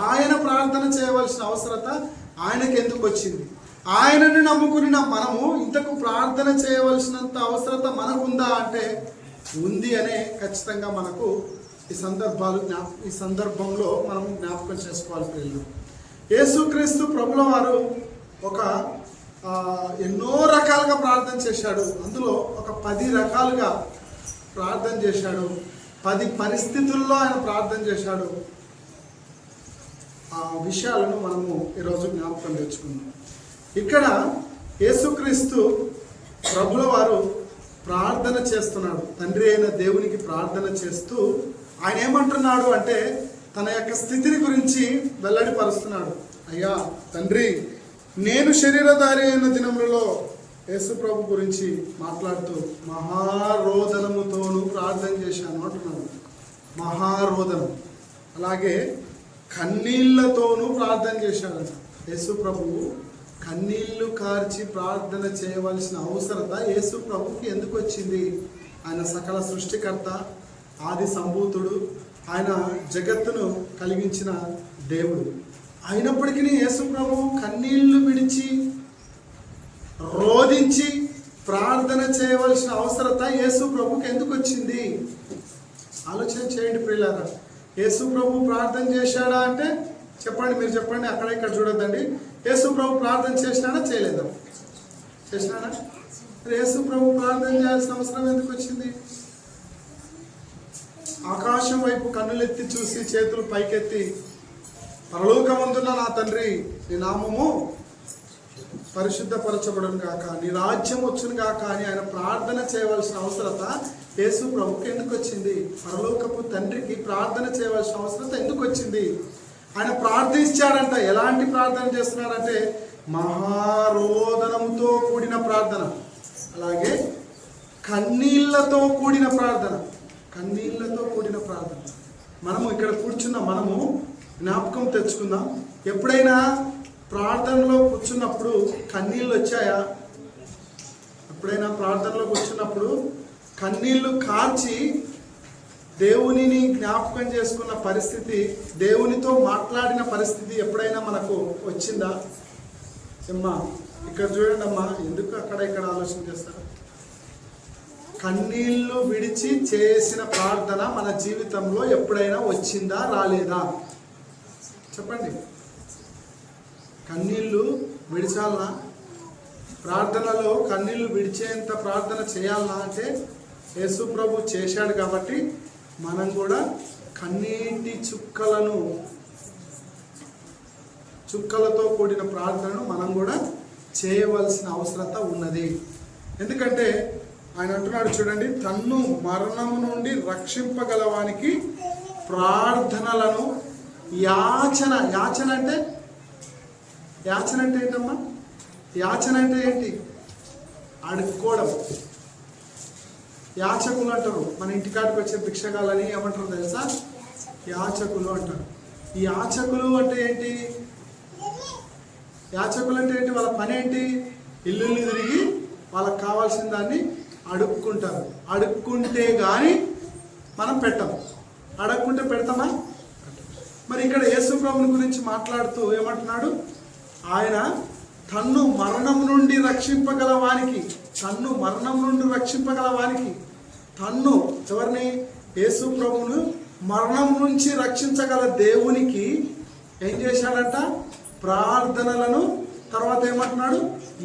ఆయన ప్రార్థన చేయవలసిన అవసరత ఆయనకి ఎందుకు వచ్చింది? ఆయనని నమ్ముకుని మనము ఇంతకు ప్రార్థన చేయవలసినంత అవసరత మనకుందా అంటే ఉంది అనే ఖచ్చితంగా మనకు ఈ సందర్భంలో మనం జ్ఞాపకం చేసుకోవాలి. పిల్లలు, యేసుక్రీస్తు ప్రభుల వారు ఒక ఎన్నో రకాలుగా ప్రార్థన చేశాడు. అందులో ఒక 10 రకాలుగా ప్రార్థన చేశాడు. 10 పరిస్థితుల్లో ఆయన ప్రార్థన చేశాడు. ఆ విషయాలను మనము ఈరోజు జ్ఞాపకం తెచ్చుకుందాం. ఇక్కడ యేసుక్రీస్తు ప్రభుల వారు ప్రార్థన చేస్తున్నాడు. తండ్రి అయిన దేవునికి ప్రార్థన చేస్తూ ఆయన ఏమంటున్నాడు అంటే తన యొక్క స్థితిని గురించి వెల్లడిపరుస్తున్నాడు. అయ్యా తండ్రి, నేను శరీరధారి అయిన దినములలో యేసు ప్రభు గురించి మాట్లాడుతూ మహారోదనముతోనూ ప్రార్థన చేశాను అంటున్నాడు. మహారోదనం, అలాగే కన్నీళ్లతోనూ ప్రార్థన చేశాడు. యేసు ప్రభువు కన్నీళ్లు కార్చి ప్రార్థన చేయవలసిన అవసరత యేసు ప్రభుకి ఎందుకు వచ్చింది? ఆయన సకల సృష్టికర్త, ఆది సంభూతుడు, ఆయన జగత్తును కలిగించిన దేవుడు. అయినప్పటికీ యేసు ప్రభువు కన్నీళ్లు విడిచి రోధించి ప్రార్థన చేయవలసిన అవసరత యేసు ప్రభుకి ఎందుకు వచ్చింది? ఆలోచన చేయండి ప్రియులారా. యేసు ప్రభు ప్రార్థన చేశాడా అంటే చెప్పండి, మీరు చెప్పండి. అక్కడ ఇక్కడ చూడొద్దండి. యేసు ప్రభు ప్రార్థన చేసినాడా చేయలేదా? చేసినాడా? యేసు ప్రభు ప్రార్థన చేయాల్సిన అవసరం ఎందుకు వచ్చింది? ఆకాశం వైపు కన్నులెత్తి చూసి చేతులు పైకెత్తి పరలోకమందున్న నా తండ్రి, నీ నామము పరిశుద్ధపరచబడును గాక, నీ రాజ్యం వచ్చును గాక అని ఆయన ప్రార్థన చేయవలసిన అవసరత యేసు ప్రభుకి ఎందుకు వచ్చింది? పరలోకపు తండ్రికి ప్రార్థన చేయవలసిన అవసరత ఎందుకు వచ్చింది? ఆయన ప్రార్థించాడంట. ఎలాంటి ప్రార్థన చేస్తున్నాడంటే మహారోదనముతో కూడిన ప్రార్థన, అలాగే కన్నీళ్లతో కూడిన ప్రార్థన. కన్నీళ్లతో కూడిన ప్రార్థన. మనము ఇక్కడ కూర్చున్న మనము జ్ఞాపకం తెచ్చుకుందాం. ఎప్పుడైనా ప్రార్థనలో కూర్చున్నప్పుడు కన్నీళ్ళు వచ్చాయా? ఎప్పుడైనా ప్రార్థనలో కూర్చున్నప్పుడు కన్నీళ్లు కార్చి దేవునిని జ్ఞాపకం చేసుకున్న పరిస్థితి, దేవునితో మాట్లాడిన పరిస్థితి ఎప్పుడైనా మనకు వచ్చిందా? అమ్మా ఇక్కడ చూడండి అమ్మా, ఎందుకు అక్కడ ఇక్కడ ఆలోచన చేస్తారు? కన్నీళ్లు విడిచి చేసిన ప్రార్థన మన జీవితంలో ఎప్పుడైనా వచ్చిందా రాలేదా? చెప్పండి. కన్నీళ్లు విడిచాలా? ప్రార్థనలో కన్నీళ్లు విడిచేంత ప్రార్థన చేయాలా అంటే యేసు ప్రభు చేశాడు కాబట్టి మనం కూడా కన్నీటి చుక్కలతో కూడిన ప్రార్థనను మనం కూడా చేయవలసిన అవసరత ఉన్నది. ఎందుకంటే ఆయన అంటున్నాడు చూడండి, తన్ను మరణము నుండి రక్షింపగలవానికి ప్రార్థనలను యాచన అంటే ఏంటమ్మా? యాచన అంటే ఏంటి? అడుక్కోవడం. యాచకులు అంటారు. మన ఇంటికాడికి వచ్చే భిక్షగాలని ఏమంటారు తెలుసా? యాచకులు అంటారు. ఈ యాచకులు అంటే ఏంటి? యాచకులు అంటే ఏంటి? వాళ్ళ పని ఏంటి? ఇల్లు తిరిగి వాళ్ళకి కావాల్సిన దాన్ని అడుక్కుంటారు. అడుక్కుంటే కానీ మనం పెట్టాం. అడగకుంటే పెడతామా? మరి ఇక్కడ యేసు ప్రభుని గురించి మాట్లాడుతూ ఏమంటున్నాడు? ఆయన తన్ను మరణం నుండి రక్షింపగలవానికి, తన్ను ఎవరిని? యేసు ప్రభును మరణం నుంచి రక్షించగల దేవునికి ఏం చేశాడంట? ప్రార్థనలను, తర్వాత ఏమంటున్నాడు?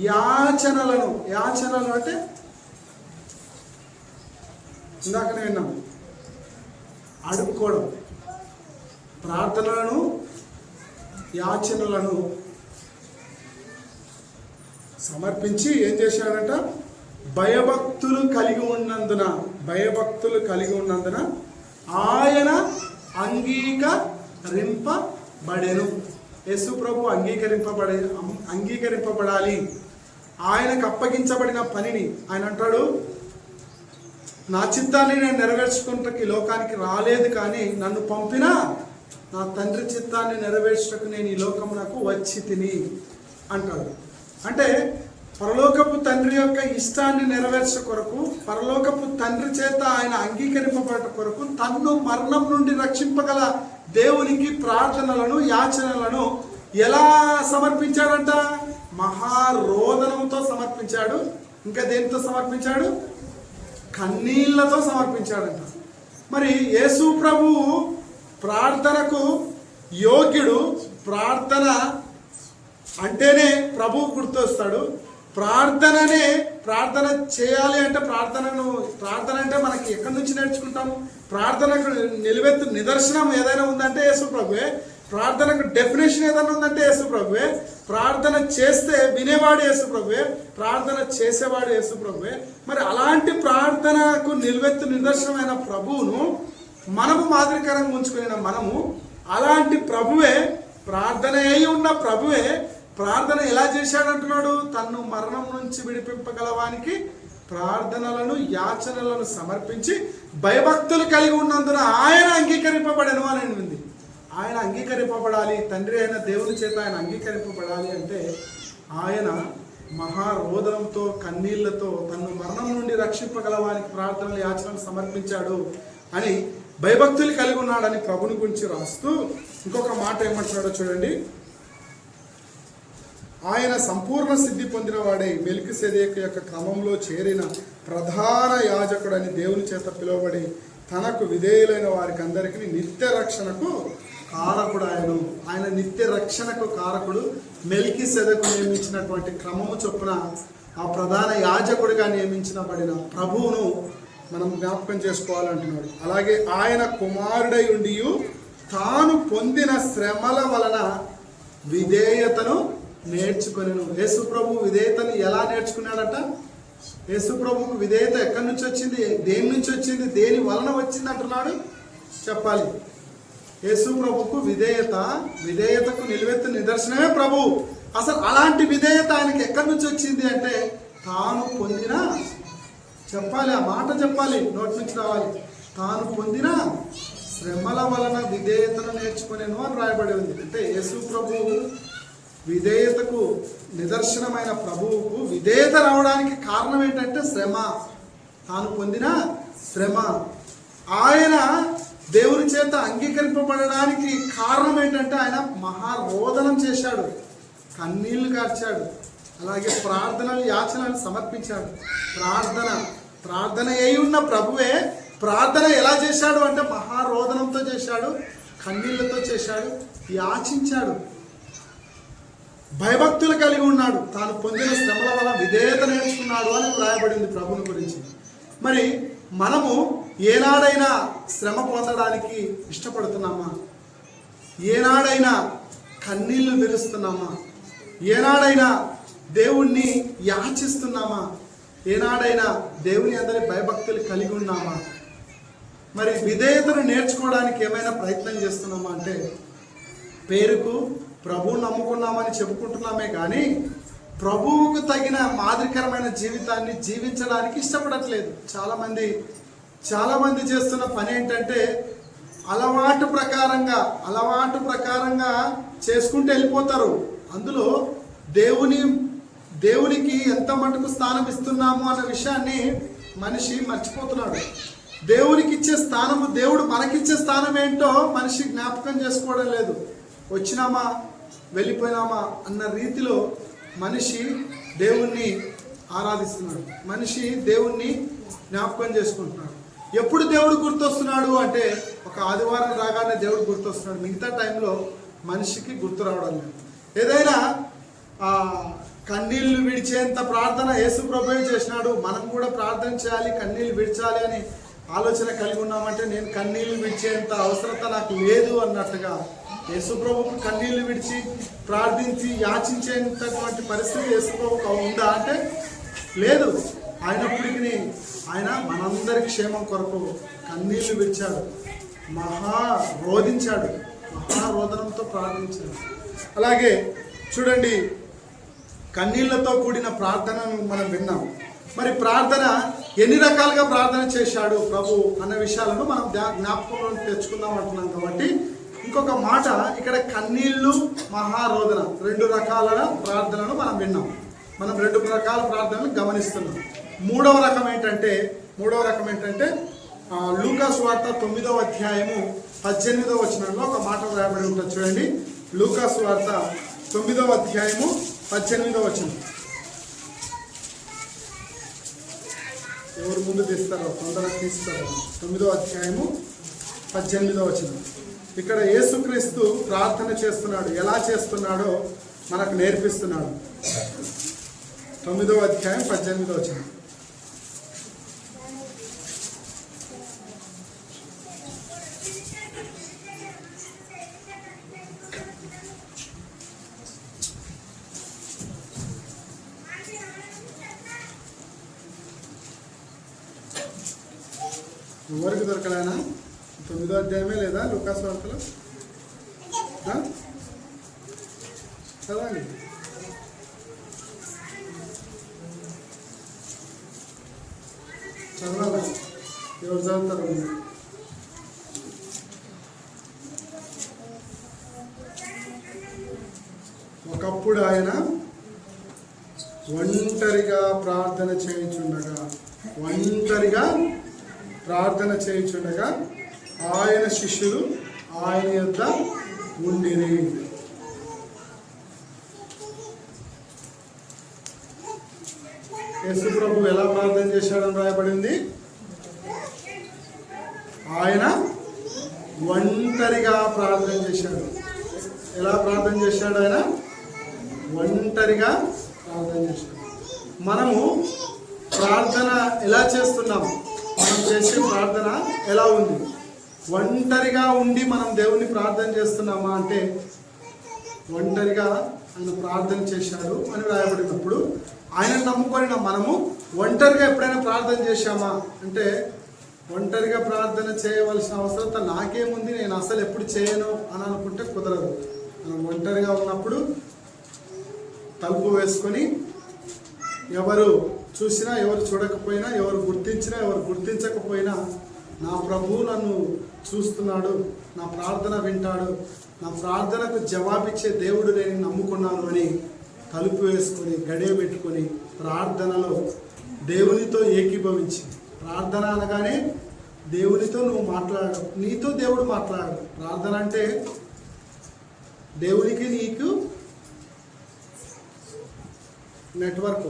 యాచనలు అంటే ఇందాకనే విన్నాం, అడుక్కోవడం. ప్రార్థనలను, యాచనలను సమర్పించి ఏం చేశాడంట? భయభక్తులు కలిగి ఉన్నందున ఆయన అంగీకరింపబడెను. యేసు ప్రభు అంగీకరింపబడాలి. ఆయనకు అప్పగించబడిన పనిని ఆయన అంటాడు, నా చిత్తాన్ని నేను నెరవేర్చుకుంటకి లోకానికి రాలేదు, కానీ నన్ను పంపిన నా తండ్రి చిత్తాన్ని నెరవేర్చుటకు నేను ఈ లోకమునకు వచ్చి తిని అంటాడు. అంటే పరలోకపు తండ్రి యొక్క ఇష్టాన్ని నెరవేర్చ కొరకు, పరలోకపు తండ్రి చేత ఆయన అంగీకరింపబడ కొరకు తన్ను మరణం నుండి రక్షింపగల దేవునికి ప్రార్థనలను యాచనలను ఎలా సమర్పించాడంట? మహారోదనంతో సమర్పించాడు. ఇంకా దేనితో సమర్పించాడు? కన్నీళ్లతో సమర్పించాడంట. మరి యేసు ప్రభువు ప్రార్థనకు యోగ్యుడు. ప్రార్థన అంటేనే ప్రభువు గుర్తొస్తాడు. ప్రార్థన చేయాలి అంటే ప్రార్థన అంటే మనకి ఎక్కడి నుంచి నేర్చుకుంటాము? ప్రార్థనకు నిలువెత్తు నిదర్శనం ఏదైనా ఉందంటే యేసు ప్రభువే. ప్రార్థనకు డెఫినేషన్ ఏదైనా ఉందంటే యేసు ప్రభువే. ప్రార్థన చేస్తే వినేవాడు యేసు ప్రభువే. ప్రార్థన చేసేవాడు యేసు ప్రభువే. మరి అలాంటి ప్రార్థనకు నిలువెత్తు నిదర్శనమైన ప్రభువును మనము మాదిరికరంగా ఉంచుకున్న మనము అలాంటి ప్రభువే, ప్రార్థన అయి ఉన్న ప్రభువే ప్రార్థన ఎలా చేశాడంటున్నాడు? తన్ను మరణం నుంచి విడిపింపగలవానికి ప్రార్థనలను యాచనలను సమర్పించి భయభక్తులు కలిగి ఉన్నందున ఆయన అంగీకరింపబడను అని ఉంది. ఆయన అంగీకరింపబడాలి, తండ్రి అయిన దేవుని చేత ఆయన అంగీకరింపబడాలి అంటే ఆయన మహారోదనంతో కన్నీళ్లతో తన్ను మరణం నుండి రక్షింపగలవానికి ప్రార్థనలు యాచనలు సమర్పించాడు అని భయభక్తులు కలిగి ఉన్నాడని ప్రభుని గురించి రాస్తూ ఇంకొక మాట ఏమంటున్నాడో చూడండి. ఆయన సంపూర్ణ సిద్ధి పొందిన వాడే మెల్కీసెదెకు యొక్క క్రమంలో చేరిన ప్రధాన యాజకుడని దేవుని చేత పిలువబడి తనకు విధేయులైన వారికి అందరికీ నిత్య రక్షణకు కారకుడు. ఆయన నిత్య రక్షణకు కారకుడు. మెల్కీసెదెకు నియమించినటువంటి క్రమము చొప్పున ఆ ప్రధాన యాజకుడిగా నియమించబడిన ప్రభువును మనం జ్ఞాపకం చేసుకోవాలంటున్నాడు. అలాగే ఆయన కుమారుడై ఉండి తాను పొందిన శ్రమల వలన విధేయతను నేర్చుకొనెను. యేసు ప్రభు విధేయతను ఎలా నేర్చుకున్నాడట? యేసు ప్రభువుకు విధేయత ఎక్కడి నుంచి వచ్చింది? దేని నుంచి వచ్చింది? దేని వలన వచ్చింది అంటున్నాడు? చెప్పాలి. యేసు ప్రభువుకు విధేయతకు నిలువెత్తు నిదర్శనమే ప్రభు. అసలు అలాంటి విధేయత ఆయనకి ఎక్కడి నుంచి వచ్చింది అంటే తాను పొందిన, చెప్పాలి, ఆ మాట చెప్పాలి, నోటి నుంచి రావాలి. తాను పొందిన శ్రమల వలన విధేయతను నేర్చుకునేను అని రాయబడి ఉంది. అంటే యేసు ప్రభువు విధేయతకు నిదర్శనమైన ప్రభువుకు విధేయత రావడానికి కారణం ఏంటంటే శ్రమ. తాను పొందిన శ్రమ. ఆయన దేవుని చేత అంగీకరింపబడడానికి కారణం ఏంటంటే ఆయన మహారోదనం చేశాడు, కన్నీళ్లు కార్చాడు, అలాగే ప్రార్థనలు యాచనలు సమర్పించాడు. ప్రార్థన అయి ఉన్న ప్రభువే ప్రార్థన ఎలా చేశాడు అంటే మహారోదనంతో చేశాడు, కన్నీళ్లతో చేశాడు, యాచించాడు, భయభక్తులు కలిగి ఉన్నాడు. తాను పొందిన శ్రమల వల్ల విధేయత నేర్చుకున్నాడు అని రాయబడింది ప్రభుని గురించి. మరి మనము ఏనాడైనా శ్రమ పొందడానికి ఇష్టపడుతున్నామా? ఏనాడైనా కన్నీళ్లు విరుస్తున్నామా? ఏనాడైనా దేవుణ్ణి యాచిస్తున్నామా? ఏనాడైనా దేవుని అందరి భయభక్తులు కలిగి ఉన్నామా? మరి విధేయతను నేర్చుకోవడానికి ఏమైనా ప్రయత్నం చేస్తున్నామా అంటే పేరుకు ప్రభువుని నమ్ముకున్నామని చెప్పుకుంటున్నామే కానీ ప్రభువుకు తగిన మాదిరికరమైన జీవితాన్ని జీవించడానికి ఇష్టపడట్లేదు. చాలామంది చేస్తున్న పని ఏంటంటే అలవాటు ప్రకారంగా చేసుకుంటూ వెళ్ళిపోతారు. అందులో దేవునికి ఎంత మటుకు స్థానం ఇస్తున్నాము అన్న విషయాన్ని మనిషి మర్చిపోతున్నాడు. దేవునికి ఇచ్చే స్థానము, దేవుడు మనకిచ్చే స్థానం ఏంటో మనిషి జ్ఞాపకం చేసుకోవడం లేదు. వచ్చినామా వెళ్ళిపోయినామా అన్న రీతిలో మనిషి దేవుణ్ణి ఆరాధిస్తున్నాడు, మనిషి దేవుణ్ణి జ్ఞాపకం చేసుకుంటున్నాడు. ఎప్పుడు దేవుడు గుర్తొస్తున్నాడు అంటే ఒక ఆదివారం రాగానే దేవుడు గుర్తొస్తున్నాడు, మిగతా టైంలో మనిషికి గుర్తు రావడం లేదు. ఏదైనా కన్నీళ్లు విడిచేంత ప్రార్థన యేసు ప్రభువే చేసినాడు. మనం కూడా ప్రార్థన చేయాలి, కన్నీళ్లు విడిచాలి అని ఆలోచన కలిగి ఉన్నామంటే నేను కన్నీళ్లు విడిచేంత అవసరత నాకు లేదు అన్నట్టుగా యేసు ప్రభువుకు కన్నీళ్లు విడిచి ప్రార్థించి యాచించేంతటువంటి పరిస్థితి యేసు ప్రభువుకు ఉందా అంటే లేదు. అయినప్పటికీ ఆయన మనందరి క్షేమం కొరకు కన్నీళ్లు విడిచాడు, మహారోదనంతో ప్రార్థించాడు. అలాగే చూడండి, కన్నీళ్లతో కూడిన ప్రార్థనను మనం విన్నాం. మరి ప్రార్థన ఎన్ని రకాలుగా ప్రార్థన చేశాడు ప్రభు అన్న విషయాలను మనం జ్ఞాపకంలో తెచ్చుకుందాం అంటున్నాం. కాబట్టి ఇంకొక మాట ఇక్కడ కన్నీళ్లు, మహారోదన రెండు రకాల ప్రార్థనను మనం విన్నాం. మనం రెండు రకాల ప్రార్థనలు గమనిస్తున్నాం. మూడవ రకం ఏంటంటే లూకా సువార్త 9వ అధ్యాయము 18వ వచనంలో ఒక మాట రాయబడి ఉంటుంది చూడండి. లూకా సువార్త 9వ అధ్యాయము 18వ వచనం. ఎవరు ముందు తీస్తారో తొందరగా తీస్తారో. 9వ అధ్యాయము 18వ వచనం. ఇక్కడ యేసుక్రీస్తు ప్రార్థన చేస్తున్నాడు. ఎలా చేస్తున్నాడో మనకు నేర్పిస్తున్నాడు. 9వ అధ్యాయం 18వ వచనం. ఎవరికి దొరకలేనా? 9వ అధ్యాయమే లేదా లూకా సువార్తలో? చదవండి. చదవాలి. ఎవరు చదువుతారు? ఒకప్పుడు ఆయన ఒంటరిగా ప్రార్థన చేయుచుండగా ఆయన శిష్యులు ఆయన యొద్ద ఉండిరి. యేసు ప్రభు ఎలా ప్రార్థన చేశాడని రాయబడింది? ఆయన ఒంటరిగా ప్రార్థన చేశాడు. ఎలా ప్రార్థన చేశాడు? ఆయన ఒంటరిగా ప్రార్థన చేశాడు. మనము ప్రార్థన ఎలా చేస్తున్నాము? మనం చేసే ప్రార్థన ఎలా ఉంది? ఒంటరిగా ఉండి మనం దేవుణ్ణి ప్రార్థన చేస్తున్నామా అంటే ఒంటరిగా ఆయన ప్రార్థన చేశాడు అని రాయబడినప్పుడు ఆయన నమ్ముకొని మనము ఒంటరిగా ఎప్పుడైనా ప్రార్థన చేశామా అంటే ఒంటరిగా ప్రార్థన చేయవలసిన అవసరం నాకేముంది, నేను అసలు ఎప్పుడు చేయను అని అనుకుంటే కుదరదు. మనం ఒంటరిగా ఉన్నప్పుడు తలుపు వేసుకొని ఎవరు చూసినా, ఎవరు చూడకపోయినా, ఎవరు గుర్తించినా, ఎవరు గుర్తించకపోయినా నా ప్రభువు నన్ను చూస్తున్నాడు, నా ప్రార్థన వింటాడు, నా ప్రార్థనకు జవాబిచ్చే దేవుడు నేను నమ్ముకున్నాను అని తలుపు వేసుకొని గడియ పెట్టుకొని ప్రార్థనలో దేవునితో ఏకీభవించి, ప్రార్థన అనగానే దేవునితో నువ్వు మాట్లాడడం, నీతో దేవుడు మాట్లాడడం. ప్రార్థన అంటే దేవునికి నీకు నెట్వర్క్.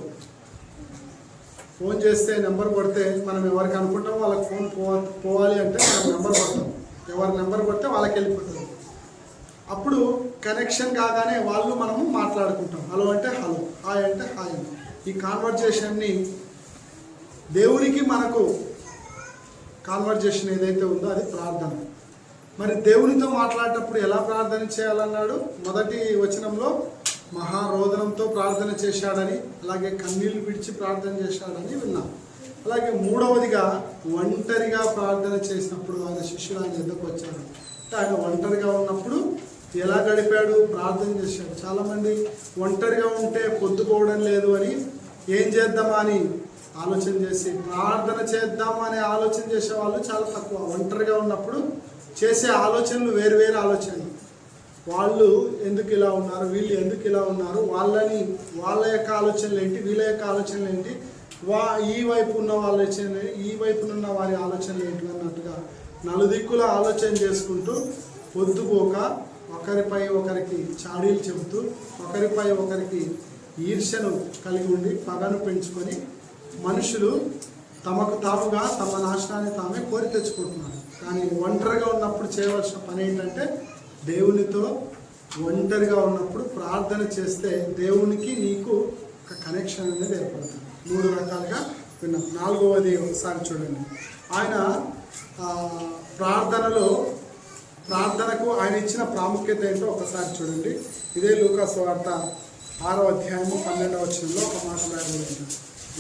ఫోన్ చేస్తే నెంబర్ కొడితే మనం ఎవరికి అనుకుంటాం వాళ్ళకి ఫోన్ పోవాలి అంటే మనం నెంబర్ కొడతాం. ఎవరి నెంబర్ కొడితే వాళ్ళకి వెళ్ళిపోతుంది. అప్పుడు కనెక్షన్ కాగానే వాళ్ళు మనము మాట్లాడుకుంటాం. హలో అంటే హలో, హాయ్ అంటే హాయ్. ఈ కాన్వర్జేషన్ని దేవునికి మనకు కాన్వర్జేషన్ ఏదైతే ఉందో అది ప్రార్థన. మరి దేవునితో మాట్లాడేటప్పుడు ఎలా ప్రార్థన చేయాలన్నాడు? మొదటి వచనంలో మహారోదనంతో ప్రార్థన చేశాడని, అలాగే కన్నీళ్లు విడిచి ప్రార్థన చేశాడని విన్నాం. అలాగే మూడవదిగా ఒంటరిగా ప్రార్థన చేసినప్పుడు ఆయన శిష్యులు ఆయన ఎద్దకు వచ్చారు. ఆయన ఒంటరిగా ఉన్నప్పుడు ఎలా గడిపాడు? ప్రార్థన చేశాడు. చాలామంది ఒంటరిగా ఉంటే పొద్దుపోవడం లేదు అని ఏం చేద్దామా అని ఆలోచన చేసి ప్రార్థన చేద్దామా అనే ఆలోచన చేసే వాళ్ళు చాలా తక్కువ. ఒంటరిగా ఉన్నప్పుడు చేసే ఆలోచనలు వేరు ఆలోచనలు. వాళ్ళు ఎందుకు ఇలా ఉన్నారు, వీళ్ళు ఎందుకు ఇలా ఉన్నారు, వాళ్ళ యొక్క ఆలోచనలు ఏంటి, వీళ్ళ యొక్క ఆలోచనలు ఏంటి, ఈ వైపు ఉన్న వాళ్ళ ఈ వైపునున్న వారి ఆలోచనలు ఏంటి అన్నట్టుగా నలుదిక్కుల ఆలోచన చేసుకుంటూ పొద్దుపోక ఒకరిపై ఒకరికి చాడీలు చెబుతూ ఒకరిపై ఒకరికి ఈర్ష్యను కలిగి ఉండి పగను పెంచుకొని మనుషులు తమకు తాముగా తమ నాశనాన్ని తామే కోరి తెచ్చుకుంటున్నారు. కానీ ఒంటరిగా ఉన్నప్పుడు చేయవలసిన పని ఏంటంటే దేవునితో ఒంటరిగా ఉన్నప్పుడు ప్రార్థన చేస్తే దేవునికి నీకు ఒక కనెక్షన్ అనేది ఏర్పడుతుంది. 3 రకాలుగా విన్నాం. 4వది ఒకసారి చూడండి. ఆయన ప్రార్థనకు ఆయన ఇచ్చిన ప్రాముఖ్యత ఏంటో ఒకసారి చూడండి. ఇదే లూకా సువార్త 6వ అధ్యాయము 12వ వచనంలో ఒక మాట రాయబడింది.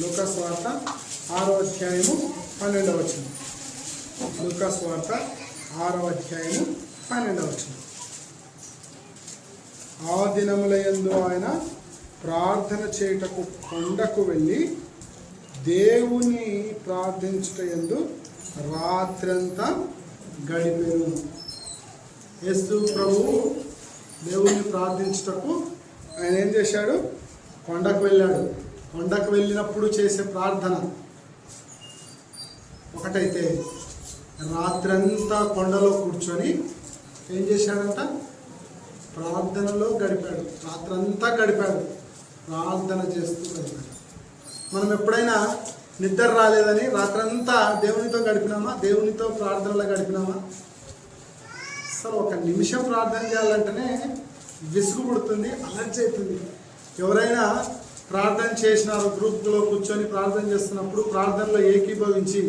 లూకా సువార్త 6వ అధ్యాయము 12వ వచనం. లూకా సువార్త 6వ అధ్యాయము 12వ వచనం. ఆ దినములయందు ఆయన ప్రార్థన చేయుటకు కొండకు వెళ్ళి దేవుని ప్రార్థించుటయందు రాత్రంతా గడిపెను. యేసు ప్రభువు దేవుని ప్రార్థించుటకు ఆయన ఏం చేశాడు? కొండకు వెళ్ళాడు. కొండకు వెళ్ళినప్పుడు చేసే ప్రార్థన ఒకటైతే రాత్రంతా కొండలో కూర్చొని ఏం చేశాడంట? ప్రార్థనలో గడిపాడు. రాత్రంతా గడిపాడు, ప్రార్థన చేస్తూ గడిపాడు. మనం ఎప్పుడైనా నిద్ర రాలేదని రాత్రంతా దేవునితో గడిపినామా? దేవునితో ప్రార్థనలో గడిపినామా? అసలు ఒక నిమిషం ప్రార్థన చేయాలంటేనే విసుగు పుడుతుంది, అలర్జీ అవుతుంది. ఎవరైనా ప్రార్థన చేసినారు, గ్రూప్లో కూర్చొని ప్రార్థన చేస్తున్నప్పుడు ప్రార్థనలో ఏకీభవించి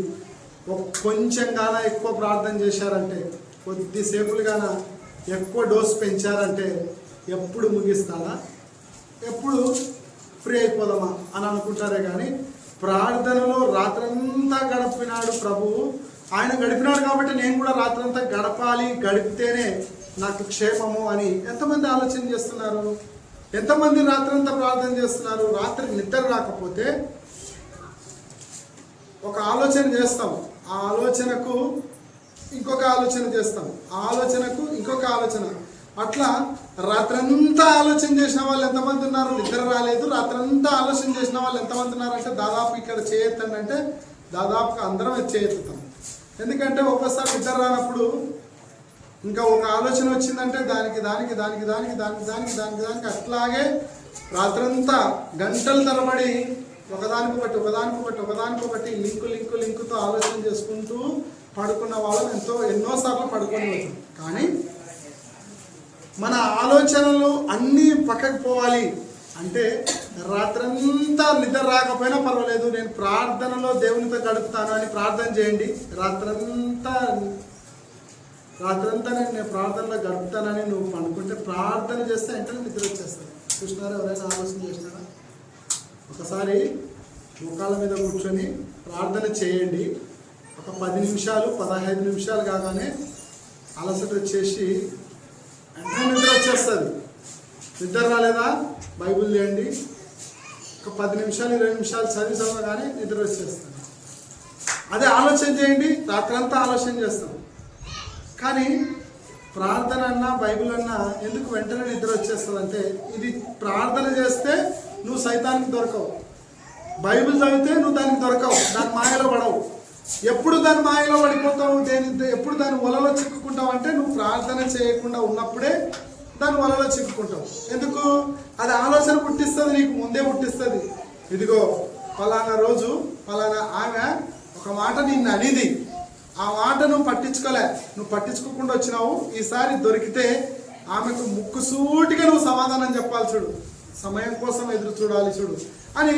కొంచెంగాన ఎక్కువ ప్రార్థన చేశారంటే, కొద్దిసేపులుగాన ఎక్కువ డోస్ పెంచారంటే ఎప్పుడు ముగిస్తారా, ఎప్పుడు ఫ్రీ అయిపోదామా అని అనుకుంటారే కానీ ప్రార్థనలో రాత్రంతా గడిపినాడు ప్రభువు. ఆయన గడిపినాడు కాబట్టి నేను కూడా రాత్రంతా గడపాలి, గడిపితేనే నాకు క్షేమము అని ఎంతమంది ఆలోచన చేస్తున్నారు? ఎంతమంది రాత్రంతా ప్రార్థన చేస్తున్నారు? రాత్రి నిద్ర రాకపోతే ఒక ఆలోచన చేస్తాం, ఆ ఆలోచనకు ఇంకొక ఆలోచన చేస్తాం, ఆ ఆలోచనకు ఇంకొక ఆలోచన, అట్లా రాత్రంతా ఆలోచన చేసిన వాళ్ళు ఎంతమంది ఉన్నారు? నిద్ర రాలేదు, రాత్రంతా ఆలోచన చేసిన వాళ్ళు ఎంతమంది ఉన్నారంటే దాదాపు ఇక్కడ చేయొద్దండి అంటే దాదాపుగా అందరం చేయెత్తుతాం. ఎందుకంటే ఒక్కసారి నిద్ర రానప్పుడు ఇంకా ఒక ఆలోచన వచ్చిందంటే దానికి అట్లాగే రాత్రంతా గంటల తరబడి ఒకదానికొకటి లింకుతో ఆలోచన చేసుకుంటూ పడుకున్న వాళ్ళని ఎన్నోసార్లు పడుకొని వచ్చాం. కానీ మన ఆలోచనలు అన్నీ పక్కకు పోవాలి అంటే రాత్రంతా నిద్ర రాకపోయినా పర్వాలేదు, నేను ప్రార్థనలో దేవునితో గడుపుతాను అని ప్రార్థన చేయండి. రాత్రంతా నేను ప్రార్థనలో గడుపుతానని నువ్వు అనుకుంటే ప్రార్థన చేస్తే వెంటనే నిద్ర వచ్చేస్తుంది. చూసినారా? ఎవరైనా ఆలోచన చేసినారా? ఒకసారి ముఖాల మీద కూర్చొని ప్రార్థన చేయండి. ఒక 10 నిమిషాలు 15 నిమిషాలు కాగానే అలసట వచ్చేసి వెంటనే నిద్ర వచ్చేస్తుంది. నిద్ర రాలేదా? బైబిల్ చేయండి, ఒక 10 నిమిషాలు 20 నిమిషాలు చదవగానే నిద్ర వచ్చేస్తుంది. అదే ఆలోచన చేయండి, రాత్రంతా ఆలోచన చేస్తాం. కానీ ప్రార్థన అన్నా బైబిల్ అన్నా ఎందుకు వెంటనే నిద్ర వచ్చేస్తుంది అంటే, ఇది ప్రార్థన చేస్తే నువ్వు సైతానికి దొరకవు, బైబిల్ చదివితే నువ్వు దానికి దొరకవు, దాని మాయలో పడవు. ఎప్పుడు దాని మాయలో పడిపోతావు, ఎప్పుడు దాని వలలో చిక్కుకుంటావు అంటే నువ్వు ప్రార్థన చేయకుండా ఉన్నప్పుడే దాని వలలో చిక్కుకుంటావు. ఎందుకు? అది ఆలోచన పుట్టిస్తుంది, నీకు ముందే పుట్టిస్తుంది. ఇదిగో ఫలానా రోజు ఫలానా ఆమె ఒక మాట నిన్ను అనిది, ఆ మాట నువ్వు పట్టించుకోలే, నువ్వు పట్టించుకోకుండా వచ్చినావు, ఈసారి దొరికితే ఆమెకు ముక్కుసూటిగా నువ్వు సమాధానం చెప్పాలి. చూడు, సమయం కోసం ఎదురు చూడాలి చూడు అని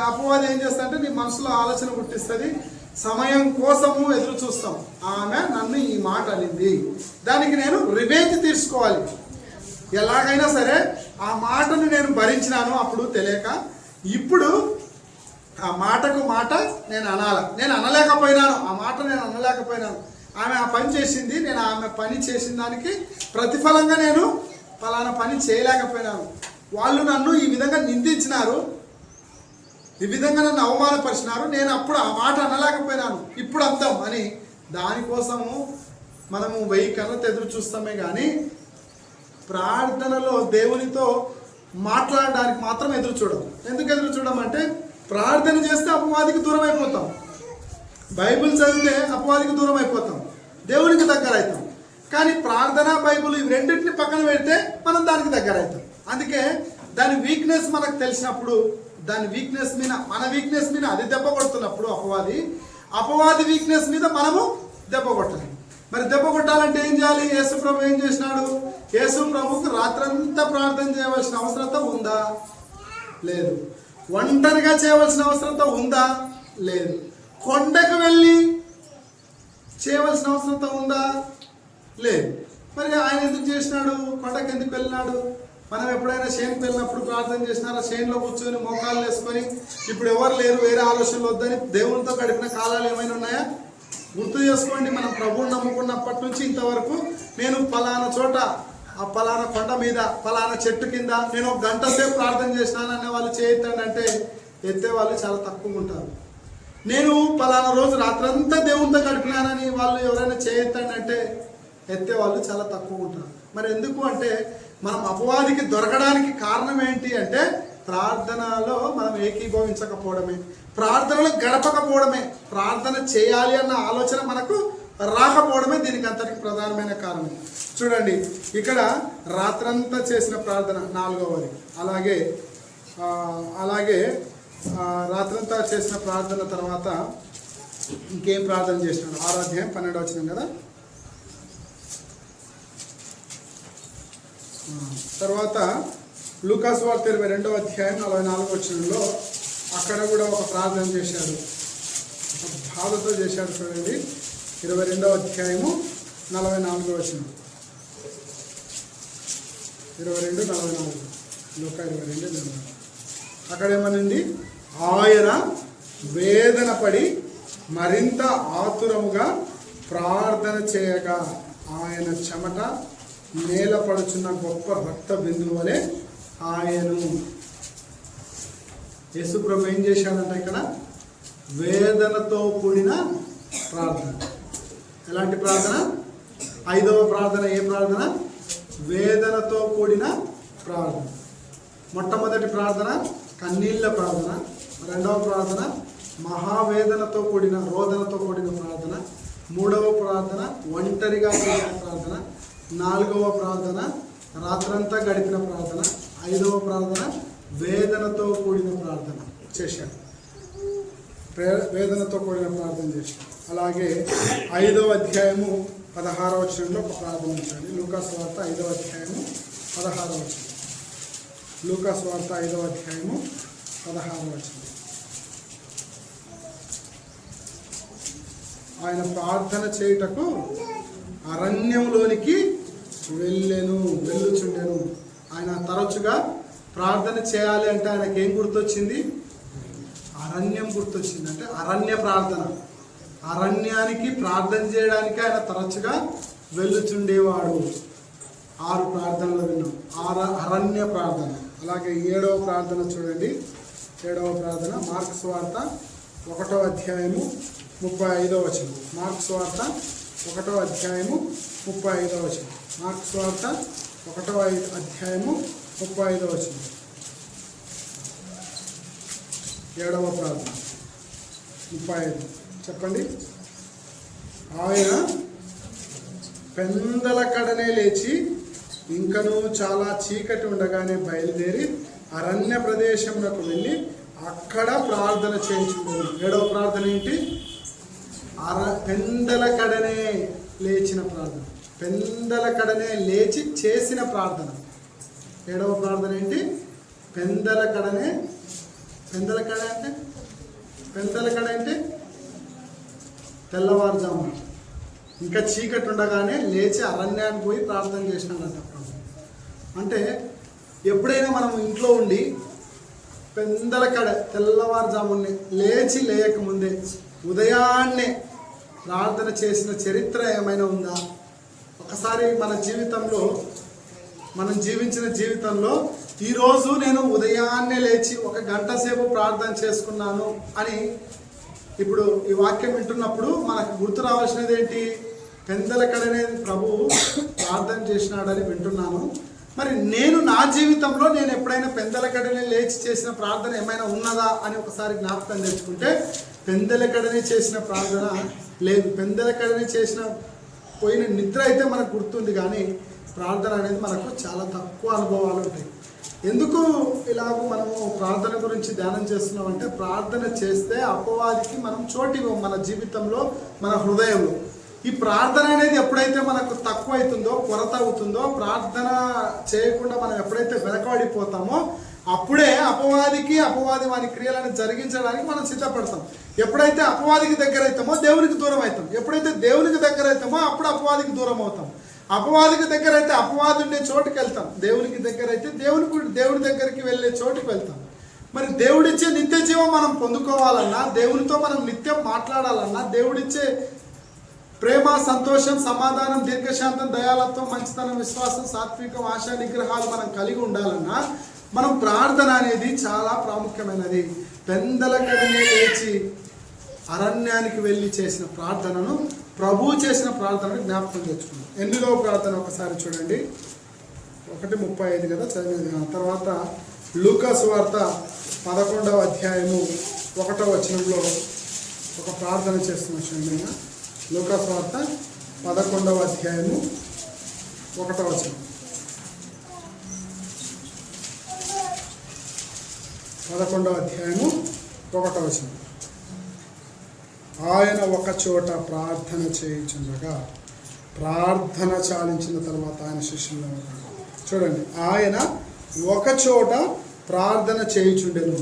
అపవాది ఏం చేస్తా అంటే నీ మనసులో ఆలోచన పుట్టిస్తుంది. సమయం కోసము ఎదురు చూస్తాం. ఆమె నన్ను ఈ మాట అనింది, దానికి నేను రివెంజ్ తీసుకోవాలి, ఎలాగైనా సరే ఆ మాటను నేను భరించినాను అప్పుడు తెలియక, ఇప్పుడు ఆ మాటకు మాట నేను అనాలి. నేను అనలేకపోయినాను, ఆ మాట నేను అనలేకపోయినాను. ఆమె ఆ పని చేసింది, నేను ఆమె పని చేసిన దానికి ప్రతిఫలంగా నేను ఫలానా పని చేయలేకపోయినాను. వాళ్ళు నన్ను ఈ విధంగా నిందించినారు, ఈ విధంగా నన్ను అవమానపరిచినారు, నేను అప్పుడు ఆ మాట అనలేకపోయినాను, ఇప్పుడు అందాం అని దానికోసము మనము 1000 కళ్ళతో ఎదురు చూస్తామే కానీ ప్రార్థనలో దేవునితో మాట్లాడడానికి మాత్రం ఎదురు చూడం. ఎందుకు ఎదురు చూడమంటే ప్రార్థన చేస్తే అపవాదికి దూరం అయిపోతాం, బైబిల్ చదివితే అపవాదికి దూరం అయిపోతాం, దేవునికి దగ్గర అవుతాం. కానీ ప్రార్థన బైబిల్ ఇవి రెండింటిని పక్కన పెడితే మనం దానికి దగ్గర అవుతాం. అందుకే దాని వీక్నెస్ మనకు తెలిసినప్పుడు, దాని వీక్నెస్ మీద మన వీక్నెస్ మీద అది దెబ్బ కొడుతున్నప్పుడు అపవాది వీక్నెస్ మీద మనము దెబ్బ కొట్టాలి. మరి దెబ్బ కొట్టాలంటే ఏం చేయాలి? యేసు ప్రభు ఏం చేసినాడు? యేసు ప్రభుకు రాత్రంతా ప్రార్థన చేయవలసిన అవసరత ఉందా? లేదు. ఒంటరిగా చేయవలసిన అవసరత ఉందా? లేదు. కొండకు వెళ్ళి చేయవలసిన అవసరత ఉందా? లేదు. మరి ఆయన ఎందుకు చేసినాడు? కొండకు ఎందుకు వెళ్ళినాడు? మనం ఎప్పుడైనా షేన్కి వెళ్ళినప్పుడు ప్రార్థన చేసినారా? షేన్లో కూర్చొని మోకాళ్ళు వేసుకొని ఇప్పుడు ఎవరు లేరు, వేరే ఆలోచనలు వద్దని దేవునితో గడిపిన కాలాలు ఏమైనా ఉన్నాయా? గుర్తు చేసుకోండి. మనం ప్రభువుని నమ్ముకున్నప్పటి నుంచి ఇంతవరకు నేను ఫలానా చోట, ఆ ఫలానా కొండ మీద, ఫలానా చెట్టు కింద నేను 1 గంట సేపు ప్రార్థన చేసినాను అనే వాళ్ళు చేయొద్దండి అంటే ఎత్తే వాళ్ళు చాలా తక్కువ ఉంటారు. నేను ఫలానా రోజు రాత్రంతా దేవునితో గడిపినానని వాళ్ళు ఎవరైనా చేయొద్దండి అంటే ఎత్తే వాళ్ళు చాలా తక్కువ ఉంటారు. మరి ఎందుకు అంటే మనం అపవాదికి దొరకడానికి కారణం ఏంటి అంటే ప్రార్థనలో మనం ఏకీభవించకపోవడమే, ప్రార్థనలో గడపకపోవడమే. ప్రార్థన చేయాలి అన్న ఆలోచన మనకు రాకపోవడమే దీనికి అంతటికి ప్రధానమైన కారణం. చూడండి, ఇక్కడ రాత్రంతా చేసిన ప్రార్థన 4వది. అలాగే రాత్రంతా చేసిన ప్రార్థన తర్వాత ఇంకేం ప్రార్థన చేసినాడు? 6వ అధ్యాయం 12వ వచనం కదా. తర్వాత లూకాసు వార్త 22వ అధ్యాయం 44వ వచనంలో అక్కడ కూడా ఒక ప్రార్థన చేశాడు, ఒక బాధతో చేశాడు. చూడండి, 22వ అధ్యాయము 44వ వచనం. 22:44 లూకా 22:44. అక్కడ ఏమనింది? ఆయన వేదన పడి మరింత ఆతురముగా ప్రార్థన చేయగా ఆయన చెమట నేలపడుచున్న గొప్ప రక్త బిందువు వలె ఆయను. యేసుప్రభు ఏం చేశాడంట? ఇక్కడ వేదనతో కూడిన ప్రార్థన. ఎలాంటి ప్రార్థన? 5వ ప్రార్థన. ఏ ప్రార్థన? వేదనతో కూడిన ప్రార్థన. మొట్టమొదటి ప్రార్థన కన్నీళ్ళ ప్రార్థన. 2వ ప్రార్థన మహావేదనతో కూడిన రోదనతో కూడిన ప్రార్థన. 3వ ప్రార్థన ఒంటరిగా చేసిన ప్రార్థన. 4వ ప్రార్థన రాత్రంతా గడిపిన ప్రార్థన. 5వ ప్రార్థన వేదనతో కూడిన ప్రార్థన చేశాడు. వేదనతో కూడిన ప్రార్థన చేశాడు. అలాగే 5వ అధ్యాయము 16వ వచనంలో ఒక ప్రార్థన ఉంచండి. లూకాసు వార్త 5వ అధ్యాయము 16వ వచనం. లూకాసు వార్త 5వ అధ్యాయము 16వ వచనం. ఆయన ప్రార్థన చేయుటకు అరణ్యంలోనికి వెళ్ళుచుండెను. ఆయన తరచుగా ప్రార్థన చేయాలి అంటే ఆయనకి ఏం గుర్తొచ్చింది? అరణ్యం గుర్తొచ్చింది. అంటే అరణ్య ప్రార్థన. అరణ్యానికి ప్రార్థన చేయడానికి ఆయన తరచుగా వెళ్ళుచుండేవాడు. 6 ప్రార్థనలు విన్నాం. అరణ్య ప్రార్థన. అలాగే 7వ ప్రార్థన చూడండి. 7వ ప్రార్థన మార్క్స్ వార్త 1వ అధ్యాయము 35వ వచనం. మార్క్స్ వార్త 1వ అధ్యాయము 35వ వచనం. మార్క్స్ వార్త 1వ అధ్యాయము 35వ వచనం. 7వ ప్రార్థన 35 చెప్పండి. ఆయన పెందల కడనే లేచి ఇంకనూ చాలా చీకటి ఉండగానే బయలుదేరి అరణ్య ప్రదేశంలోకి వెళ్ళి అక్కడ ప్రార్థన చేయించుకున్నాడు. 7వ ప్రార్థన ఏంటి? పెందల కడనే లేచిన ప్రార్థన. పెందల కడనే లేచి చేసిన ప్రార్థన. 7వ ప్రార్థన ఏంటి? పెందల కడనే. పెందల కడ అంటే తెల్లవారుజామున ఇంకా చీకటి ఉండగానే లేచి అరణ్యానికి పోయి ప్రార్థన చేసినాడంట. అంటే ఎప్పుడైనా మనం ఇంట్లో ఉండి పెందల కడ తెల్లవారుజామునే లేచి లేయకముందే ఉదయాన్నే ప్రార్థన చేసిన చరిత్ర ఏమైనా ఉందా? ఒకసారి మన జీవితంలో, మనం జీవించిన జీవితంలో ఈరోజు నేను ఉదయాన్నే లేచి 1 గంట సేపు ప్రార్థన చేసుకున్నాను అని ఇప్పుడు ఈ వాక్యం వింటున్నప్పుడు మనకు గుర్తు రావాల్సినది ఏంటి? పెందల కడనే ప్రభువు ప్రార్థన చేసినాడని వింటున్నాను. మరి నేను నా జీవితంలో నేను ఎప్పుడైనా పెందల కడనే లేచి చేసిన ప్రార్థన ఏమైనా ఉన్నదా అని ఒకసారి జ్ఞాపకం తెచ్చుకుంటే పెందల కడనే చేసిన ప్రార్థన లేదు. పెందల కడనే చేసిన పోయిన నిద్ర అయితే మనకు గుర్తుంది, కానీ ప్రార్థన అనేది మనకు చాలా తక్కువ అనుభవాలు ఉంటాయి. ఎందుకు ఇలాగ మనము ప్రార్థన గురించి ధ్యానం చేస్తున్నామంటే, ప్రార్థన చేస్తే అపవాదికి మనం చోటివ్వం మన జీవితంలో, మన హృదయంలో. ఈ ప్రార్థన అనేది ఎప్పుడైతే మనకు తక్కువ అవుతుందో, కొరత అవుతుందో, ప్రార్థన చేయకుండా మనం ఎప్పుడైతే వెనకబడిపోతామో అప్పుడే అపవాది వాని క్రియలను జరిగించడానికి మనం సిద్ధపడతాం. ఎప్పుడైతే అపవాదికి దగ్గర అవుతామో దేవునికి దూరం అవుతాం. ఎప్పుడైతే దేవునికి దగ్గర అవుతామో అప్పుడు అపవాదికి దూరం అవుతాం. అపవాదికి దగ్గర అయితే అపవాది ఉండే చోటుకి వెళ్తాం. దేవునికి దగ్గర అయితే దేవుడి దగ్గరికి వెళ్ళే చోటుకి వెళ్తాం. మరి దేవుడిచ్చే నిత్య జీవం మనం పొందుకోవాలన్నా, దేవునితో మనం నిత్యం మాట్లాడాలన్నా, దేవుడిచ్చే ప్రేమ, సంతోషం, సమాధానం, దీర్ఘశాంతం, దయాలత్వం, మంచితనం, విశ్వాసం, సాత్వికం, ఆశా నిగ్రహాలు మనం కలిగి ఉండాలన్నా మనం ప్రార్థన అనేది చాలా ప్రాముఖ్యమైనది. పెందల కడనే లేచి అరణ్యానికి వెళ్ళి చేసిన ప్రార్థనను, ప్రభువు చేసిన ప్రార్థనను జ్ఞాపకం తెచ్చుకున్నాం. 8వ ప్రార్థన ఒకసారి చూడండి. 1:35 కదా చదివేది. తర్వాత లూకాసు వార్త 11వ అధ్యాయము 1వ వచనంలో ఒక ప్రార్థన చేస్తున్న చూడండి. లూకా సువార్త 11వ అధ్యాయము 1వ వచనం. 11వ అధ్యాయము 1వ వచనం. ఆయన ఒక చోట ప్రార్థన చేయుచుండగా ప్రార్థన చాలించిన తర్వాత ఆయన శిష్యుల్లో ఉన్నాడు. చూడండి, ఆయన ఒక చోట ప్రార్థన చేయుచుండెను.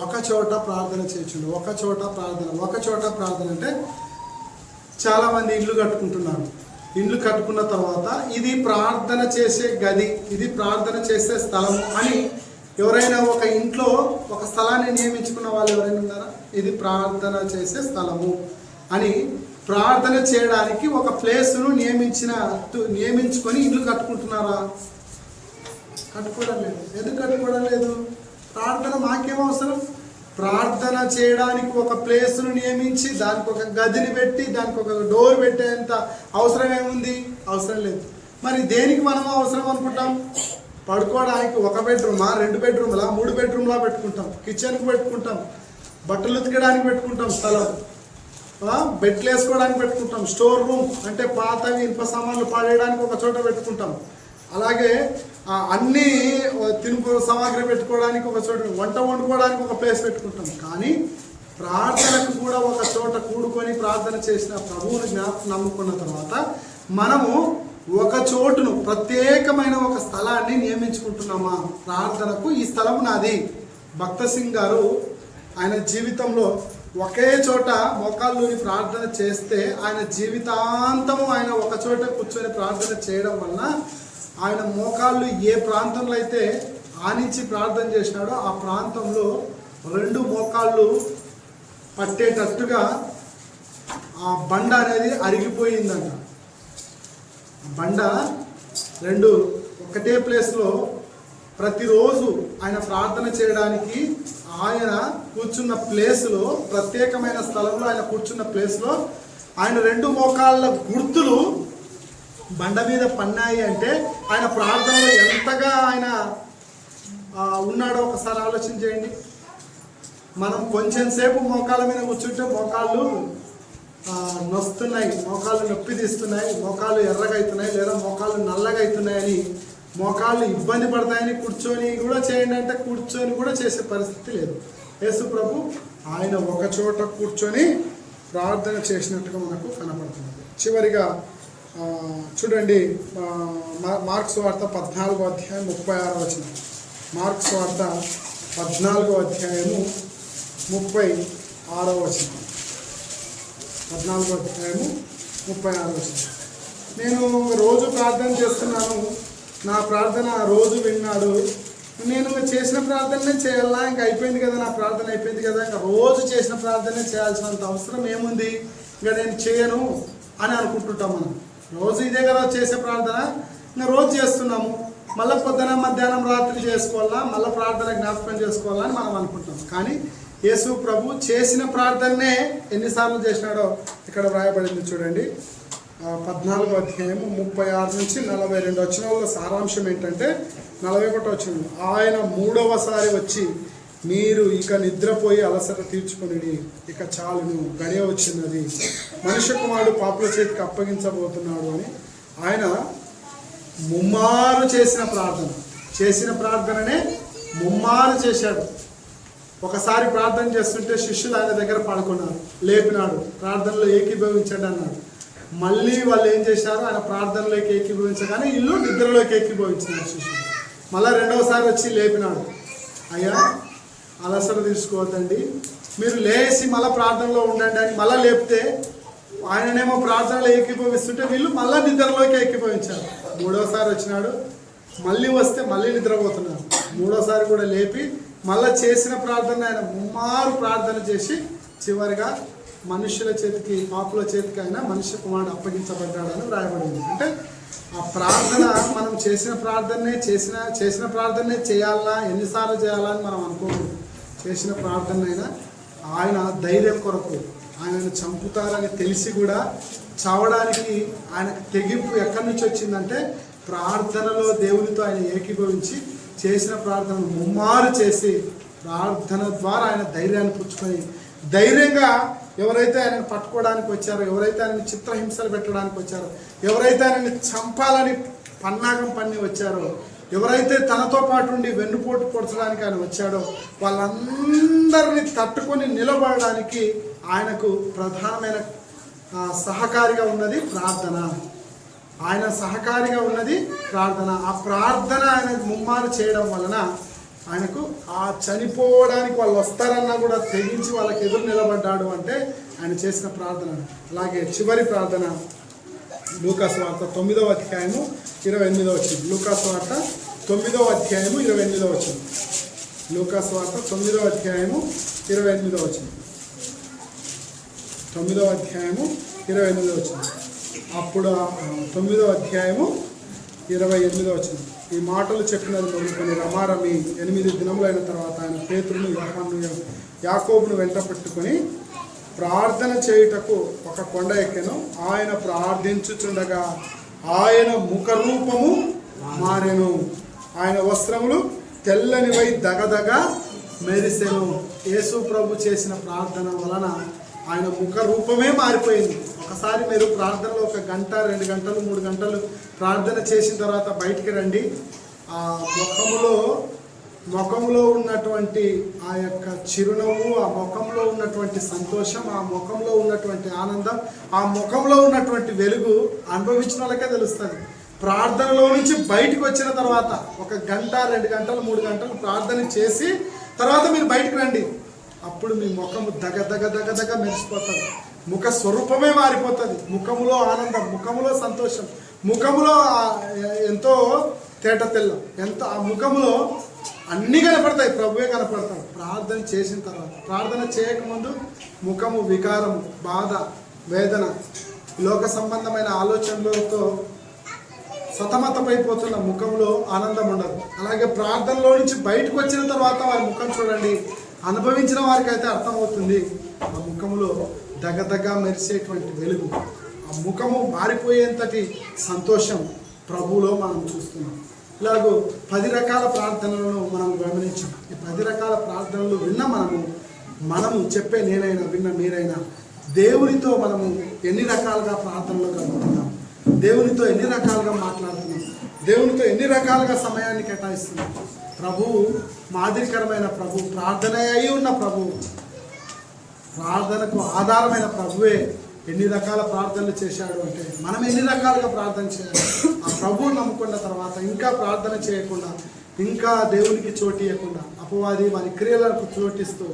ఒక చోట ప్రార్థన చేయుచుండే, ఒక చోట ప్రార్థన. ఒక చోట ప్రార్థన అంటే చాలామంది ఇల్లు కట్టుకుంటున్నారు. ఇల్లు కట్టుకున్న తర్వాత ఇది ప్రార్థన చేసే గది, ఇది ప్రార్థన చేసే స్థలము అని ఎవరైనా ఒక ఇంట్లో ఒక స్థలాన్ని నియమించుకున్న వాళ్ళు ఎవరైనా ఉన్నారా? ఇది ప్రార్థన చేసే స్థలము అని ప్రార్థన చేయడానికి ఒక ప్లేస్ను నియమించుకొని ఇల్లు కట్టుకుంటున్నారా? కట్టుకోవడం లేదు. ఎందుకు కట్టుకోవడం లేదు? ప్రార్థన మాకేం అవసరం? ప్రార్థన చేయడానికి ఒక ప్లేస్ను నియమించి దానికి ఒక గదిని పెట్టి దానికి ఒక డోర్ పెట్టేంత అవసరం ఏముంది? అవసరం లేదు. మరి దేనికి మనం అవసరం అనుకుంటాం? పడుకోవడానికి ఒక బెడ్రూమా, 2 బెడ్రూమ్లా, 3 బెడ్రూమ్లా పెట్టుకుంటాం. కిచెన్కి పెట్టుకుంటాం, బట్టలు ఉతికడానికి పెట్టుకుంటాం స్థలం, బెడ్లు వేసుకోవడానికి పెట్టుకుంటాం, స్టోర్ రూమ్ అంటే పాతవి ఇనుప సామాన్లు పాడేయడానికి ఒక చోట పెట్టుకుంటాం. అలాగే అన్నీ తినుపు సామాగ్రి పెట్టుకోవడానికి ఒక చోట, వంట వండుకోవడానికి ఒక ప్లేస్ పెట్టుకుంటాం. కానీ ప్రార్థనకు కూడా ఒక చోట కూడుకొని ప్రార్థన చేసిన ప్రభువుని నమ్ముకున్న తర్వాత మనము ఒక చోటును, ప్రత్యేకమైన ఒక స్థలాన్ని నియమించుకుంటున్నామా ప్రార్థనకు? ఈ స్థలం నాది. భక్త సింగ్ గారు ఆయన జీవితంలో ఒకే చోట మోకాళ్ళూని ప్రార్థన చేస్తే ఆయన జీవితాంతము ఆయన ఒక చోట కూర్చొని ప్రార్థన చేయడం వలన ఆయన మోకాళ్ళు ఏ ప్రాంతంలో అయితే ఆనించి ప్రార్థన చేసినాడో ఆ ప్రాంతంలో 2 మోకాళ్ళు పట్టేటట్టుగా ఆ బండ అనేది అరిగిపోయిందంట. బండ 2 ఒకటే ప్లేస్లో ప్రతిరోజు ఆయన ప్రార్థన చేయడానికి ఆయన కూర్చున్న ప్లేస్లో, ప్రత్యేకమైన స్థలంలో ఆయన కూర్చున్న ప్లేస్లో ఆయన 2 మోకాళ్ళ గుర్తులు బండ మీద పన్నాయి అంటే ఆయన ప్రార్థనలో ఎంతగా ఆయన ఉన్నాడో ఒకసారి ఆలోచన చేయండి. మనం కొంచెం సేపు మోకాళ్ళ మీద కూర్చుంటే మోకాళ్ళు నొస్తున్నాయి, మోకాళ్ళు నొప్పి తీస్తున్నాయి, మోకాళ్ళు ఎర్రగా అవుతున్నాయి, లేదా మోకాళ్ళు నల్లగా అవుతున్నాయని, మోకాళ్ళు ఇబ్బంది పడతాయని కూర్చొని కూడా చేయండి అంటే కూర్చొని కూడా చేసే పరిస్థితి లేదు. యేసు ప్రభు ఆయన ఒక చోట కూర్చొని ప్రార్థన చేసినట్టుగా మనకు కనపడుతుంది. చివరిగా చూడండి, మార్క్స్ వార్త 14వ అధ్యాయం 36వ వచనం. మార్క్స్ వార్త 14వ అధ్యాయము 36వ వచనం. 14వ అధ్యాయము 36వ వచనం. నేను రోజు ప్రార్థన చేస్తున్నాను, నా ప్రార్థన రోజు విన్నాడు, నేను చేసిన ప్రార్థననే చేయాలా? ఇంకా అయిపోయింది కదా, నా ప్రార్థన అయిపోయింది కదా, ఇంకా రోజు చేసిన ప్రార్థనే చేయాల్సినంత అవసరం ఏముంది, ఇంకా నేను చేయను అని అనుకుంటుంటాం. మనం రోజు ఇదే కదా చేసే ప్రార్థన, ఇంకా రోజు చేస్తున్నాము, మళ్ళీ పొద్దున మధ్యాహ్నం రాత్రి చేసుకోవాలా, మళ్ళీ ప్రార్థన జ్ఞాపకం చేసుకోవాలా అని మనం అనుకుంటాం. కానీ యేసు ప్రభు చేసిన ప్రార్థననే ఎన్నిసార్లు చేసినాడో ఇక్కడ వ్రాయబడింది. చూడండి, 14వ అధ్యాయము 36 నుంచి 42 వచనాల సారాంశం ఏంటంటే 41వ వచనం, ఆయన 3వసారి వచ్చి మీరు ఇక నిద్రపోయి అలసట తీర్చుకొనిడి, ఇక చాలును, గడియ వచ్చినది, మనుష్య కుమారుడు పాపుల చేతికి అప్పగించబోతున్నాడు అని ఆయన ముమ్మారు చేసిన ప్రార్థననే ముమ్మారు చేశాడు. ఒకసారి ప్రార్థన చేస్తుంటే శిష్యులు ఆయన దగ్గర పడుకున్నారు, లేపినాడు, ప్రార్థనలో ఏకీభవించండి అన్నాడు. మళ్ళీ వాళ్ళు ఏం చేశారు? ఆయన ప్రార్థనలోకి ఏకీభవించగానే ఇల్లు నిద్రలోకి ఏకీభవించినారు శిష్యులు. మళ్ళీ 2వసారి వచ్చి లేపినాడు, అయ్యా అలసట తీసుకోవద్దండి, మీరు లేచి మళ్ళీ ప్రార్థనలో ఉండండి అని మళ్ళీ లేపితే ఆయననేమో ప్రార్థనలో ఏకీభవిస్తుంటే వీళ్ళు మళ్ళీ నిద్రలోకి ఏకీభవించారు. 3వసారి వచ్చినాడు, మళ్ళీ వస్తే మళ్ళీ నిద్రపోతున్నారు. 3వసారి కూడా లేపి మళ్ళీ చేసిన ప్రార్థన ఆయన ముమ్మారు ప్రార్థన చేసి చివరిగా మనుషుల చేతికి, పాపుల చేతికి అయినా మనుష్య కుమారుడు అప్పగించబడ్డాడని వ్రాయబడింది. అంటే ఆ ప్రార్థన మనం చేసిన ప్రార్థనే చేయాలా, ఎన్నిసార్లు చేయాలా అని మనం అనుకోకూడదు. చేసిన ప్రార్థన అయినా ఆయన ధైర్యం కొరకు, ఆయనను చంపుతారని తెలిసి కూడా చావడానికి ఆయనకు తెగింపు ఎక్కడి నుంచి వచ్చిందంటే ప్రార్థనలో దేవునితో ఆయన ఏకీభవించి చేసిన ప్రార్థనను ముమ్మారు చేసి ప్రార్థన ద్వారా ఆయన ధైర్యాన్ని పుచ్చుకొని ధైర్యంగా ఎవరైతే ఆయనను పట్టుకోవడానికి వచ్చారో, ఎవరైతే ఆయనని చిత్రహింసలు పెట్టడానికి వచ్చారో, ఎవరైతే ఆయనని చంపాలని పన్నాగం పన్ని వచ్చారో, ఎవరైతే తనతో పాటు ఉండి వెన్నుపోటు పొడచడానికి ఆయన వచ్చాడో, వాళ్ళందరినీ తట్టుకొని నిలబడడానికి ఆయనకు ప్రధానమైన సహకారిగా ఉన్నది ప్రార్థన. ఆయన సహకారిగా ఉన్నది ప్రార్థన. ఆ ప్రార్థన ఆయన ముమ్మారు చేయడం వలన ఆయనకు ఆ చనిపోవడానికి వాళ్ళు వస్తారన్నా కూడా తెగించి వాళ్ళకి ఎదురు నిలబడ్డాడు అంటే ఆయన చేసిన ప్రార్థన. అలాగే చివరి ప్రార్థన లూకాసు వార్త 9వ అధ్యాయము 28వ వచనం. లూకాసు వార్త 9వ అధ్యాయము 28వ వచనం. లూకాసు వార్త 9వ అధ్యాయము 28వ వచనం. 9వ అధ్యాయము 28వ వచనం. అప్పుడు 9వ అధ్యాయము 28వ వచనం. ఈ మాటలు చెప్పినది మొదలుకొని రమారమి 8 దినములైన తర్వాత ఆయన పేతురును, యోహానును, యాకోబును వెంట పెట్టుకొని ప్రార్థన చేయుటకు ఒక కొండ ఎక్కెను. ఆయన ప్రార్థించుచుండగా ఆయన ముఖరూపము మారెను. ఆయన వస్త్రములు తెల్లనివై దగదగ మెరిసెను. యేసు ప్రభు చేసిన ప్రార్థన వలన ఆయన ముఖ రూపమే మారిపోయింది. ఒకసారి మీరు ప్రార్థనలో 1 గంట 2 గంటలు 3 గంటలు ప్రార్థన చేసిన తర్వాత బయటికి రండి. ఆ ముఖములో ఉన్నటువంటి ఆ యొక్క చిరునవ్వు, ఆ ముఖంలో ఉన్నటువంటి సంతోషం, ఆ ముఖంలో ఉన్నటువంటి ఆనందం, ఆ ముఖంలో ఉన్నటువంటి వెలుగు అనుభవించిన వాళ్ళకే తెలుస్తుంది. ప్రార్థనలో నుంచి బయటకు వచ్చిన తర్వాత 1 గంట 2 గంటలు 3 గంటలు ప్రార్థన చేసి తర్వాత మీరు బయటకు రండి. అప్పుడు మీ ముఖము దగ మెరిసిపోతుంది. ముఖ స్వరూపమే మారిపోతుంది. ముఖములో ఆనందం, ముఖములో సంతోషం, ముఖములో ఎంతో తేట తెల్లం, ఎంత ఆ ముఖములో అన్నీ కనపడతాయి, ప్రభువే కనపడతాడు ప్రార్థన చేసిన తర్వాత. ప్రార్థన చేయకముందు ముఖము వికారము, బాధ, వేదన, లోక సంబంధమైన ఆలోచనలతో సతమతమైపోతున్న ముఖంలో ఆనందం ఉండదు. అలాగే ప్రార్థనలో నుంచి బయటకు వచ్చిన తర్వాత వారి ముఖం చూడండి, అనుభవించిన వారికి అయితే అర్థమవుతుంది. ఆ ముఖములో దగదగ మెరిసేటువంటి వెలుగు, ఆ ముఖము మారిపోయేంతటి సంతోషం ప్రభువులో మనం చూస్తున్నాం. ఇలాగూ 10 రకాల ప్రార్థనలను మనం గమనించాం. ఈ 10 రకాల ప్రార్థనలు విన్న మనము చెప్పే నేనైనా విన్న మీరైనా దేవునితో మనము ఎన్ని రకాలుగా ప్రార్థనలో గడుపుతున్నాం, దేవునితో ఎన్ని రకాలుగా మాట్లాడుతున్నాం, దేవునితో ఎన్ని రకాలుగా సమయాన్ని కేటాయిస్తున్నాం. ప్రభువు మాదిరికరమైన ప్రభు, ప్రార్థన అయి ఉన్న ప్రభు, ప్రార్థనకు ఆధారమైన ప్రభువే ఎన్ని రకాల ప్రార్థనలు చేశాడు అంటే మనం ఎన్ని రకాలుగా ప్రార్థన చేయాలి. ఆ ప్రభువుని నమ్ముకున్న తర్వాత ఇంకా ప్రార్థన చేయకుండా, ఇంకా దేవునికి చోటు ఇవ్వకుండా, అపవాది వారి క్రియలకు చోటిస్తూ,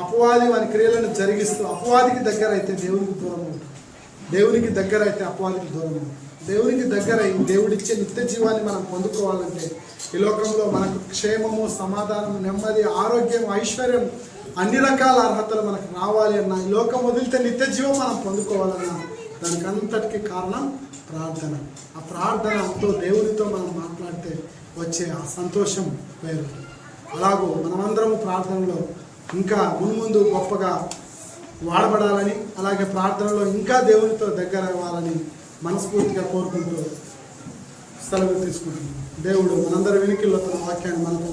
అపవాది వారి క్రియలను జరిగిస్తూ, అపవాదికి దగ్గర అయితే దేవునికి దూరం ఉంటుంది, దేవునికి దగ్గర అయితే అపవాదికి దూరం ఉంటుంది. దేవునికి దగ్గర దేవుడిచ్చే నిత్య జీవాన్ని మనం పొందుకోవాలంటే ఈ లోకంలో మనకు క్షేమము, సమాధానం, నెమ్మది, ఆరోగ్యం, ఐశ్వర్యం, అన్ని రకాల అర్హతలు మనకు రావాలి అన్నా, ఈ లోకం వదిలితే నిత్య జీవం మనం పొందుకోవాలన్నా దానికి అంతటికీ కారణం ప్రార్థన. ఆ ప్రార్థనతో దేవునితో మనం మాట్లాడితే వచ్చే ఆ సంతోషం వేరు. అలాగూ మనమందరము ప్రార్థనలో ఇంకా మున్ముందు గొప్పగా వాడబడాలని, అలాగే ప్రార్థనలో ఇంకా దేవునితో దగ్గర అవ్వాలని మనస్ఫూర్తిగా కోరుకుంటూ సెలవు తీసుకుంటున్నాం. దేవుడు మనందరి వెనుకల్లో తన వాక్యాన్ని మనకు